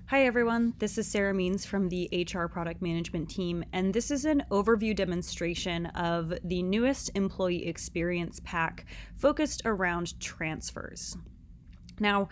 Hi everyone, this is Sarah Means from the HR Product Management team, and this is an overview demonstration of the newest employee experience pack focused around transfers. Now,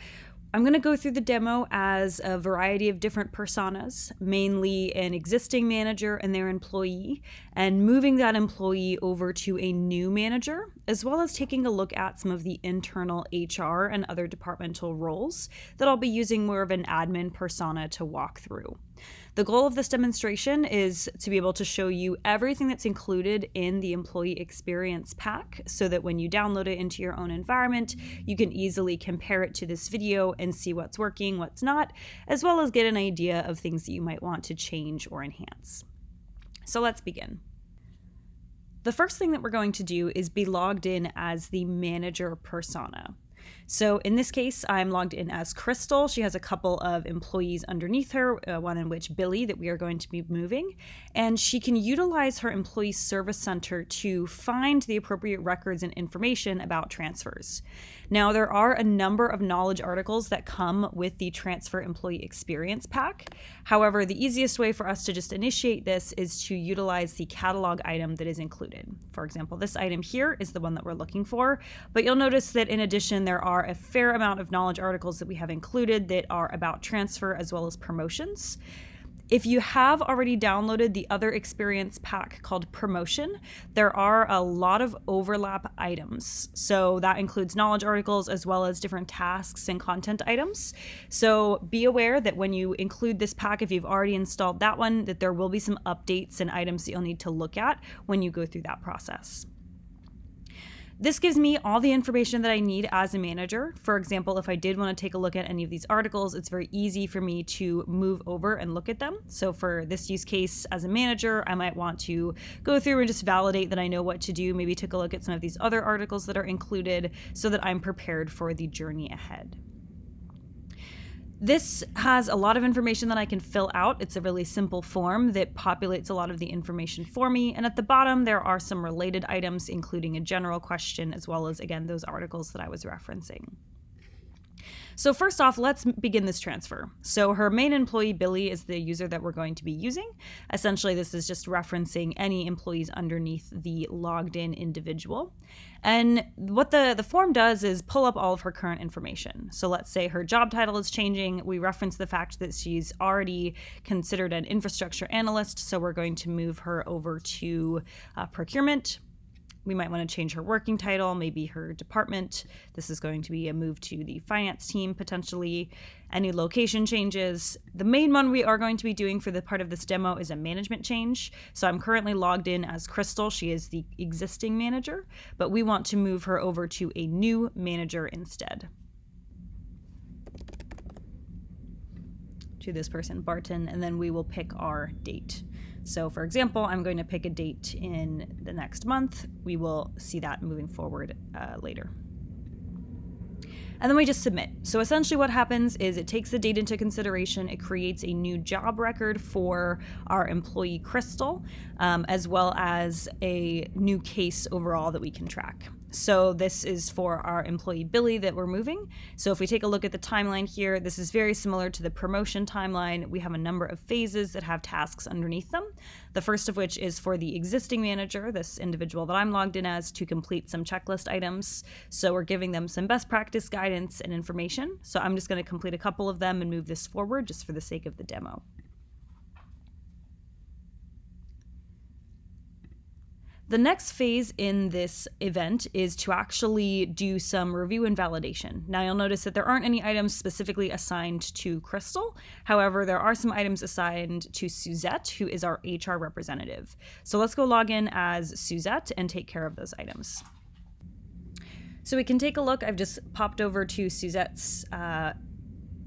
I'm going to go through the demo as a variety of different personas, mainly an existing manager and their employee, and moving that employee over to a new manager, as well as taking a look at some of the internal HR and other departmental roles that I'll be using more of an admin persona to walk through. The goal of this demonstration is to be able to show you everything that's included in the employee experience pack so that when you download it into your own environment, you can easily compare it to this video and see what's working, what's not, as well as get an idea of things that you might want to change or enhance. So let's begin. The first thing that we're going to do is be logged in as the manager persona. So in this case, I'm logged in as Crystal. She has a couple of employees underneath her, one in which Billy that we are going to be moving, and she can utilize her employee service center to find the appropriate records and information about transfers. Now, there are a number of knowledge articles that come with the Transfer Employee Experience Pack. However, the easiest way for us to just initiate this is to utilize the catalog item that is included. For example, this item here is the one that we're looking for, but you'll notice that in addition, there are a fair amount of knowledge articles that we have included that are about transfer as well as promotions. If you have already downloaded the other experience pack called Promotion, there are a lot of overlap items. So that includes knowledge articles as well as different tasks and content items. So be aware that when you include this pack, if you've already installed that one, that there will be some updates and items that you'll need to look at when you go through that process. This gives me all the information that I need as a manager. For example, if I did want to take a look at any of these articles, it's very easy for me to move over and look at them. So for this use case as a manager, I might want to go through and just validate that I know what to do, maybe take a look at some of these other articles that are included so that I'm prepared for the journey ahead. This has a lot of information that I can fill out. It's a really simple form that populates a lot of the information for me. And at the bottom, there are some related items, including a general question, as well as, again, those articles that I was referencing. So first off, let's begin this transfer. So her main employee, Billy, is the user that we're going to be using. Essentially, this is just referencing any employees underneath the logged in individual. And what the form does is pull up all of her current information. So let's say her job title is changing. We reference the fact that she's already considered an infrastructure analyst. So we're going to move her over to procurement. We might want to change her working title, maybe her department. This is going to be a move to the finance team, potentially. Any location changes. The main one we are going to be doing for the part of this demo is a management change. So I'm currently logged in as Crystal. She is the existing manager, but we want to move her over to a new manager instead. To this person, Barton, and then we will pick our date. So for example, I'm going to pick a date in the next month. We will see that moving forward later. And then we just submit. So essentially what happens is it takes the date into consideration. It creates a new job record for our employee Crystal, as well as a new case overall that we can track. So this is for our employee Billy that we're moving. So if we take a look at the timeline here, this is very similar to the promotion timeline. We have a number of phases that have tasks underneath them. The first of which is for the existing manager, this individual that I'm logged in as, to complete some checklist items. So we're giving them some best practice guidance and information. So I'm just going to complete a couple of them and move this forward just for the sake of the demo. The next phase in this event is to actually do some review and validation. Now you'll notice that there aren't any items specifically assigned to Crystal. However, there are some items assigned to Suzette, who is our HR representative. So let's go log in as Suzette and take care of those items. So we can take a look. I've just popped over to Suzette's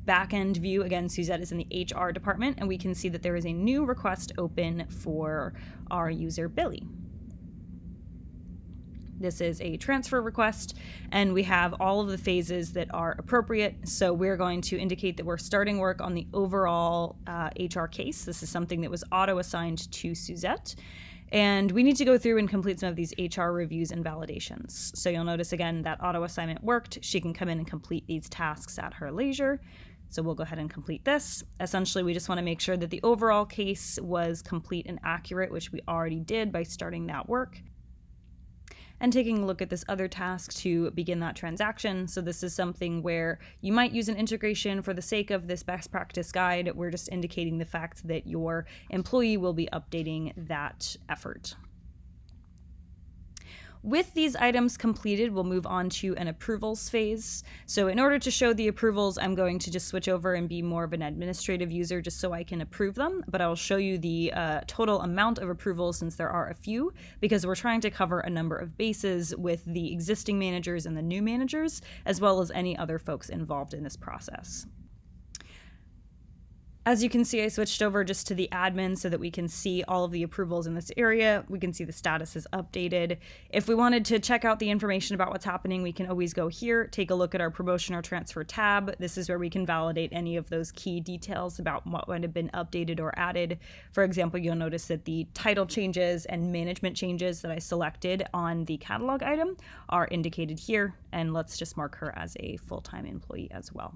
back-end view. Again, Suzette is in the HR department, and we can see that there is a new request open for our user Billy. This is a transfer request, and we have all of the phases that are appropriate. So we're going to indicate that we're starting work on the overall HR case. This is something that was auto-assigned to Suzette. And we need to go through and complete some of these HR reviews and validations. So you'll notice again that auto-assignment worked. She can come in and complete these tasks at her leisure. So we'll go ahead and complete this. Essentially, we just want to make sure that the overall case was complete and accurate, which we already did by starting that work. And taking a look at this other task to begin that transaction. So this is something where you might use an integration for the sake of this best practice guide. We're just indicating the fact that your employee will be updating that effort. With these items completed, we'll move on to an approvals phase. So in order to show the approvals, I'm going to just switch over and be more of an administrative user just so I can approve them. But I'll show you the total amount of approvals since there are a few, because we're trying to cover a number of bases with the existing managers and the new managers, as well as any other folks involved in this process. As you can see, I switched over just to the admin so that we can see all of the approvals in this area. We can see the status is updated. If we wanted to check out the information about what's happening, we can always go here, take a look at our promotion or transfer tab. This is where we can validate any of those key details about what might have been updated or added. For example, you'll notice that the title changes and management changes that I selected on the catalog item are indicated here. And let's just mark her as a full-time employee as well.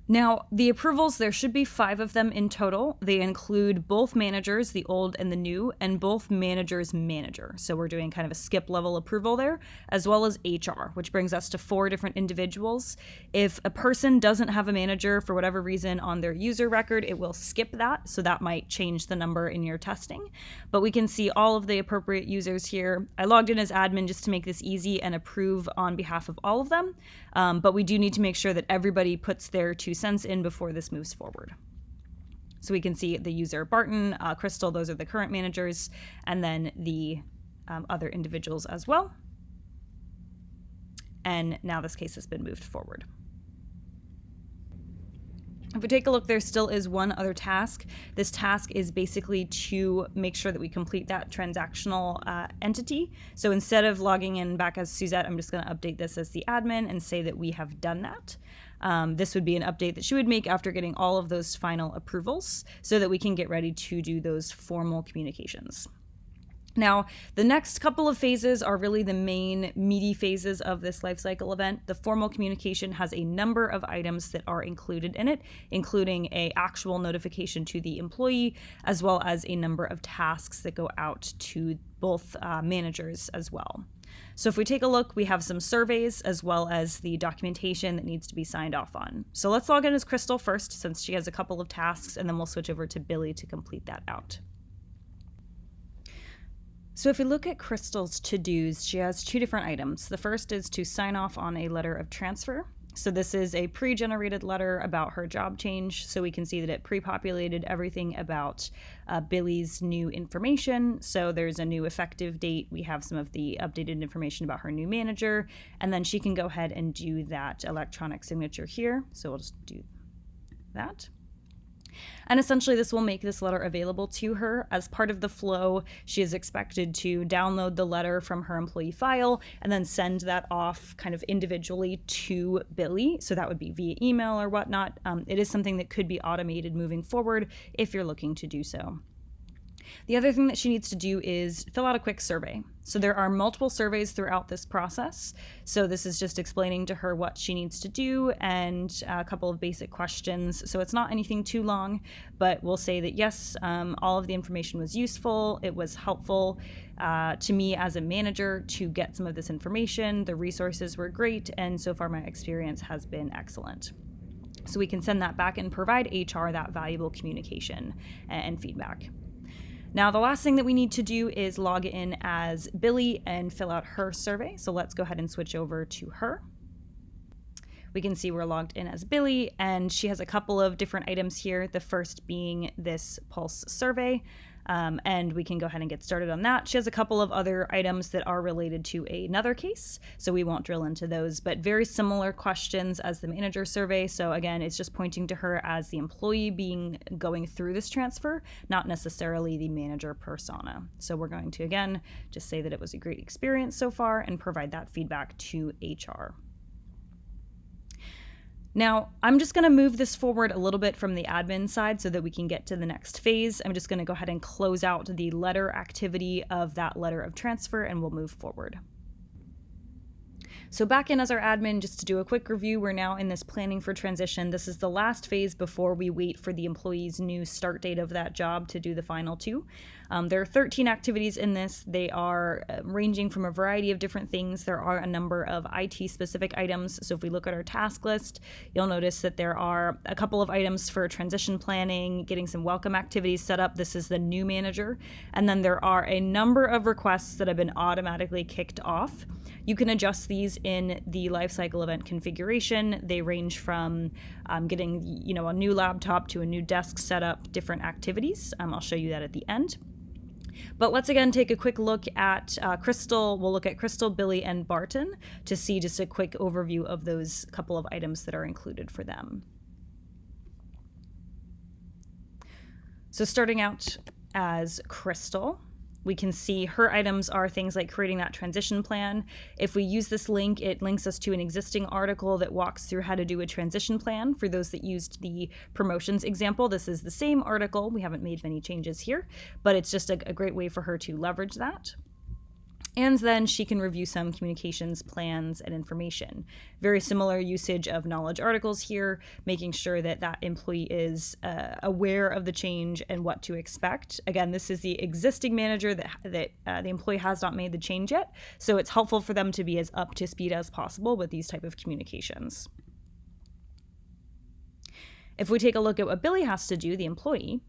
Now, the approvals, there should be 5 of them in total. They include both managers, the old and the new, and both managers' manager. So we're doing kind of a skip level approval there, as well as HR, which brings us to 4 different individuals. If a person doesn't have a manager for whatever reason on their user record, it will skip that. So that might change the number in your testing. But we can see all of the appropriate users here. I logged in as admin just to make this easy and approve on behalf of all of them. But we do need to make sure that everybody puts their 2 cents in before this moves forward. So we can see the user Barton, Crystal, those are the current managers, and then the other individuals as well. And now this case has been moved forward. If we take a look, there still is one other task. This task is basically to make sure that we complete that transactional entity. So instead of logging in back as Suzette, I'm just going to update this as the admin and say that we have done that. This would be an update that she would make after getting all of those final approvals so that we can get ready to do those formal communications. Now, the next couple of phases are really the main meaty phases of this lifecycle event. The formal communication has a number of items that are included in it, including an actual notification to the employee, as well as a number of tasks that go out to both managers as well. So if we take a look, we have some surveys as well as the documentation that needs to be signed off on. So let's log in as Crystal first, since she has a couple of tasks, and then we'll switch over to Billy to complete that out. So if we look at Crystal's to-dos, she has 2 different items. The first is to sign off on a letter of transfer. So this is a pre-generated letter about her job change. So we can see that it pre-populated everything about Billy's new information. So there's a new effective date. We have some of the updated information about her new manager. And then she can go ahead and do that electronic signature here. So we'll just do that. And essentially this will make this letter available to her. As part of the flow, she is expected to download the letter from her employee file and then send that off kind of individually to Billy. So that would be via email or whatnot. It is something that could be automated moving forward if you're looking to do so. The other thing that she needs to do is fill out a quick survey. So there are multiple surveys throughout this process. So this is just explaining to her what she needs to do and a couple of basic questions. So it's not anything too long, but we'll say that yes, all of the information was useful. It was helpful to me as a manager to get some of this information. The resources were great, and so far my experience has been excellent. So we can send that back and provide HR that valuable communication and feedback. Now, the last thing that we need to do is log in as Billy and fill out her survey. So let's go ahead and switch over to her. We can see we're logged in as Billy, and she has a couple of different items here. The first being this pulse survey, and we can go ahead and get started on that. She has a couple of other items that are related to another case, so we won't drill into those, but very similar questions as the manager survey. So again, it's just pointing to her as the employee going through this transfer, not necessarily the manager persona. So we're going to, again, just say that it was a great experience so far and provide that feedback to HR. Now, I'm just going to move this forward a little bit from the admin side so that we can get to the next phase. I'm just going to go ahead and close out the letter activity of that letter of transfer, and we'll move forward. So back in as our admin, just to do a quick review, we're now in this planning for transition. This is the last phase before we wait for the employee's new start date of that job to do the final two. There are 13 activities in this. They are ranging from a variety of different things. There are a number of IT-specific items. So if we look at our task list, you'll notice that there are a couple of items for transition planning, getting some welcome activities set up. This is the new manager. And then there are a number of requests that have been automatically kicked off. You can adjust these in the lifecycle event configuration. They range from getting a new laptop to a new desk set up, different activities. I'll show you that at the end. But let's again take a quick look at Crystal. We'll look at Crystal, Billy, and Barton to see just a quick overview of those couple of items that are included for them. So starting out as Crystal, we can see her items are things like creating that transition plan. If we use this link, it links us to an existing article that walks through how to do a transition plan. For those that used the promotions example, this is the same article. We haven't made many changes here, but it's just a great way for her to leverage that. And then she can review some communications plans and information. Very similar usage of knowledge articles here, making sure that that employee is aware of the change and what to expect. Again, this is the existing manager that the employee has not made the change yet, so it's helpful for them to be as up to speed as possible with these type of communications. If we take a look at what Billy has to do, the employee,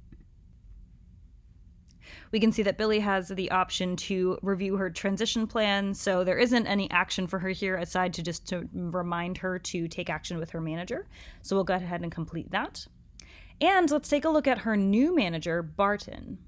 we can see that Billy has the option to review her transition plan, so there isn't any action for her here aside to just to remind her to take action with her manager. So we'll go ahead and complete that. And let's take a look at her new manager, Barton.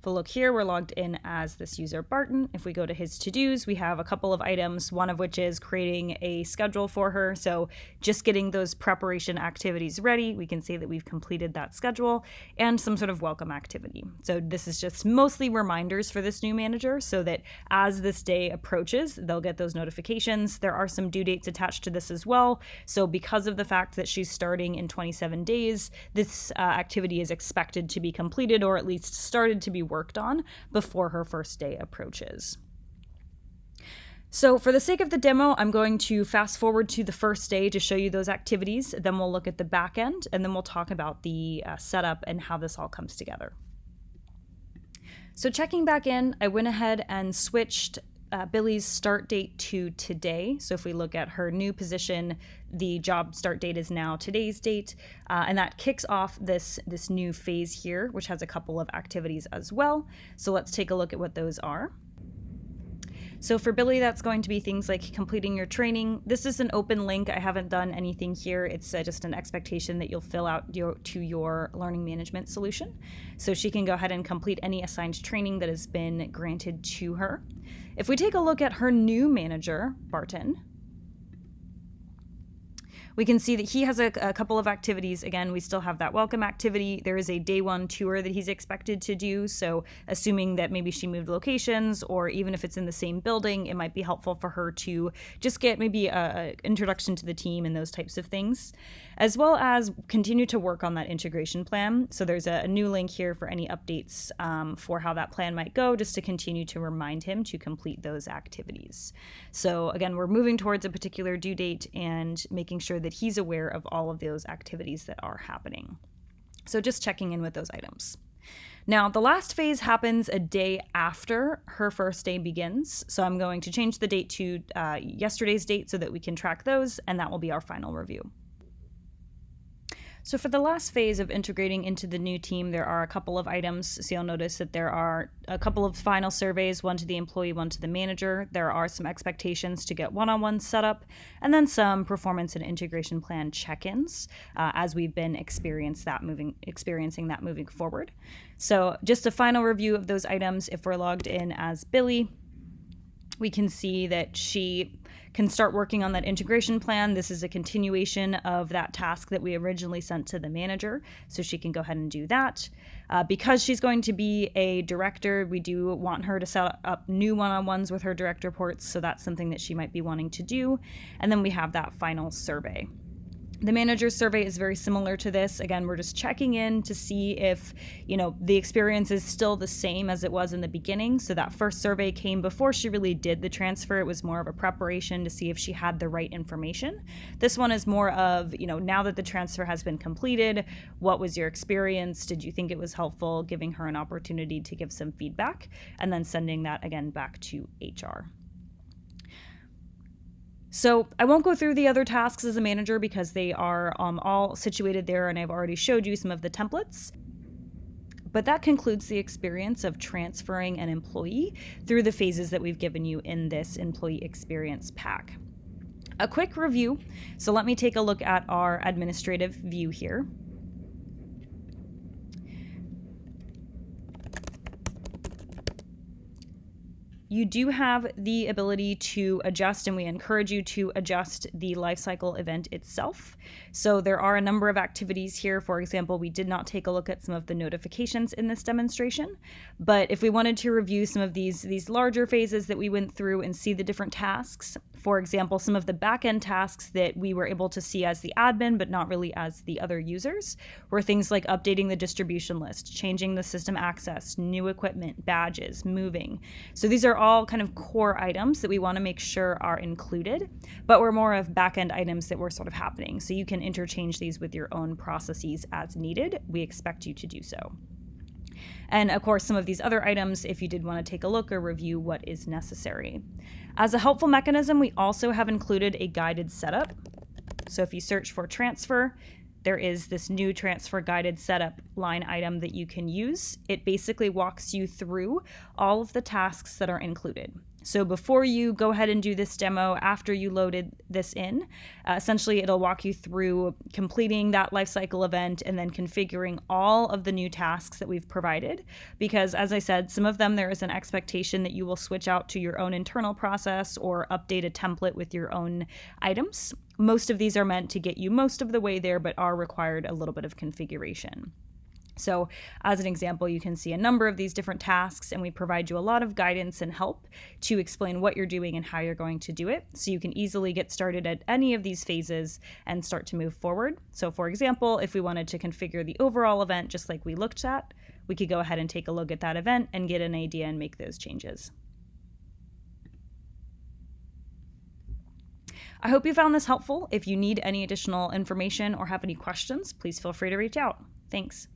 If we look here, we're logged in as this user Barton. If we go to his to-dos, we have a couple of items, one of which is creating a schedule for her. So just getting those preparation activities ready, we can see that we've completed that schedule, and some sort of welcome activity. So this is just mostly reminders for this new manager so that as this day approaches, they'll get those notifications. There are some due dates attached to this as well. So because of the fact that she's starting in 27 days, this activity is expected to be completed or at least started to be worked on before her first day approaches. So for the sake of the demo, I'm going to fast forward to the first day to show you those activities. Then we'll look at the back end, and then we'll talk about the setup and how this all comes together. So checking back in, I went ahead and switched Billy's start date to today. So if we look at her new position, the job start date is now today's date, and that kicks off this new phase here, which has a couple of activities as well. So let's take a look at what those are. So for Billy, that's going to be things like completing your training. This is an open link. I haven't done anything here. It's just an expectation that you'll fill out to your learning management solution. So she can go ahead and complete any assigned training that has been granted to her. If we take a look at her new manager, Barton, we can see that he has a couple of activities. Again, we still have that welcome activity. There is a day one tour that he's expected to do. So assuming that maybe she moved locations, or even if it's in the same building, it might be helpful for her to just get maybe an introduction to the team and those types of things, as well as continue to work on that integration plan. So there's a new link here for any updates for how that plan might go, just to continue to remind him to complete those activities. So again, we're moving towards a particular due date and making sure that he's aware of all of those activities that are happening. So just checking in with those items. Now, the last phase happens a day after her first day begins. So I'm going to change the date to yesterday's date so that we can track those, and that will be our final review. So for the last phase of integrating into the new team, there are a couple of items. So you'll notice that there are a couple of final surveys, one to the employee, one to the manager. There are some expectations to get one-on-one set up, and then some performance and integration plan check-ins as we've been experiencing that moving forward. So just a final review of those items. If we're logged in as Billy, we can see that she can start working on that integration plan. This is a continuation of that task that we originally sent to the manager, so she can go ahead and do that. Because she's going to be a director, we do want her to set up new one-on-ones with her direct reports, so that's something that she might be wanting to do. And then we have that final survey. The manager's survey is very similar to this. Again, we're just checking in to see if, the experience is still the same as it was in the beginning. So that first survey came before she really did the transfer. It was more of a preparation to see if she had the right information. This one is more of, now that the transfer has been completed, what was your experience? Did you think it was helpful? Giving her an opportunity to give some feedback, and then sending that again back to HR. So I won't go through the other tasks as a manager because they are all situated there, and I've already showed you some of the templates. But that concludes the experience of transferring an employee through the phases that we've given you in this employee experience pack. A quick review. So let me take a look at our administrative view here. You do have the ability to adjust, and we encourage you to adjust the lifecycle event itself. So there are a number of activities here. For example, we did not take a look at some of the notifications in this demonstration, but if we wanted to review some of these larger phases that we went through and see the different tasks, for example, some of the back-end tasks that we were able to see as the admin, but not really as the other users, were things like updating the distribution list, changing the system access, new equipment, badges, moving. So these are all kind of core items that we want to make sure are included, but we're more of back-end items that were sort of happening. So you can interchange these with your own processes as needed. We expect you to do so. And of course, some of these other items, if you did want to take a look or review what is necessary. As a helpful mechanism, we also have included a guided setup. So if you search for transfer, there is this new transfer guided setup line item that you can use. It basically walks you through all of the tasks that are included. So before you go ahead and do this demo, after you loaded this in, essentially it'll walk you through completing that lifecycle event and then configuring all of the new tasks that we've provided. Because as I said, some of them there is an expectation that you will switch out to your own internal process or update a template with your own items. Most of these are meant to get you most of the way there, but are required a little bit of configuration. So as an example, you can see a number of these different tasks, and we provide you a lot of guidance and help to explain what you're doing and how you're going to do it. So you can easily get started at any of these phases and start to move forward. So for example, if we wanted to configure the overall event, just like we looked at, we could go ahead and take a look at that event and get an idea and make those changes. I hope you found this helpful. If you need any additional information or have any questions, please feel free to reach out. Thanks.